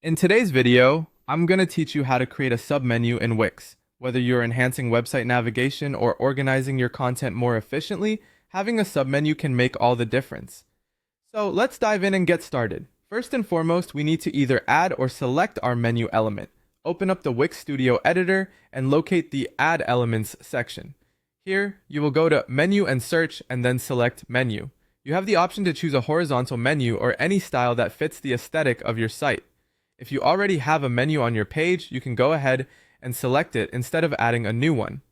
In today's video, I'm going to teach you how to create a submenu in Wix. Whether you're enhancing website navigation or organizing your content more efficiently, having a submenu can make all the difference. So let's dive in and get started. First and foremost, we need to either add or select our menu element. Open up the Wix Studio editor and locate the Add Elements section. Here, you will go to Menu and Search and then select Menu. You have the option to choose a horizontal menu or any style that fits the aesthetic of your site. If you already have a menu on your page, you can go ahead and select it instead of adding a new one.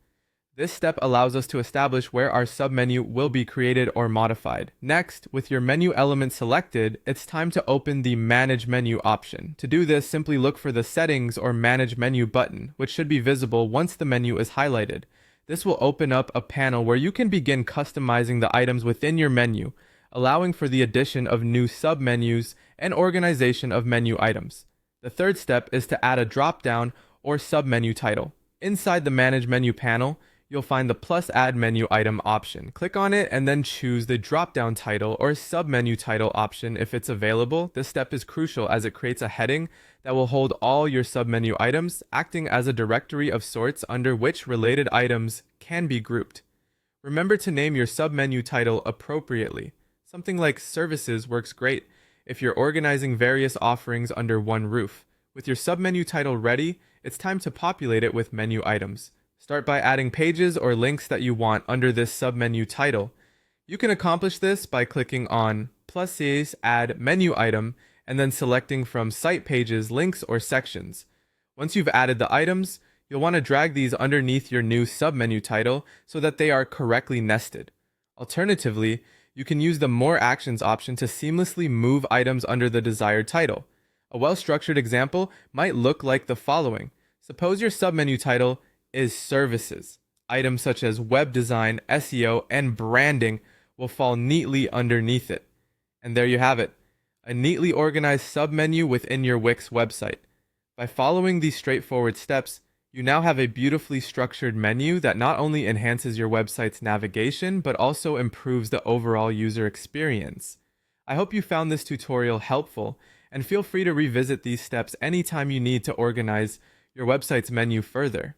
This step allows us to establish where our submenu will be created or modified. Next, with your menu element selected, it's time to open the Manage Menu option. To do this, simply look for the Settings or Manage Menu button, which should be visible once the menu is highlighted. This will open up a panel where you can begin customizing the items within your menu, allowing for the addition of new submenus and organization of menu items. The third step is to add a drop-down or submenu title. Inside the Manage Menu panel, you'll find the plus Add Menu Item option. Click on it and then choose the drop-down title or submenu title option if it's available. This step is crucial as it creates a heading that will hold all your submenu items, acting as a directory of sorts under which related items can be grouped. Remember to name your submenu title appropriately. Something like Services works great if you're organizing various offerings under one roof. With your submenu title ready, it's time to populate it with menu items. Start by adding pages or links that you want under this submenu title. You can accomplish this by clicking on + Add Menu Item and then selecting from Site Pages, Links, or Sections. Once you've added the items, you'll want to drag these underneath your new submenu title so that they are correctly nested. Alternatively, you can use the More Actions option to seamlessly move items under the desired title. A well-structured example might look like the following. Suppose your submenu title is Services. Items such as web design, SEO, and branding will fall neatly underneath it. And there you have it, a neatly organized submenu within your Wix website. By following these straightforward steps, you now have a beautifully structured menu that not only enhances your website's navigation, but also improves the overall user experience. I hope you found this tutorial helpful, and feel free to revisit these steps anytime you need to organize your website's menu further.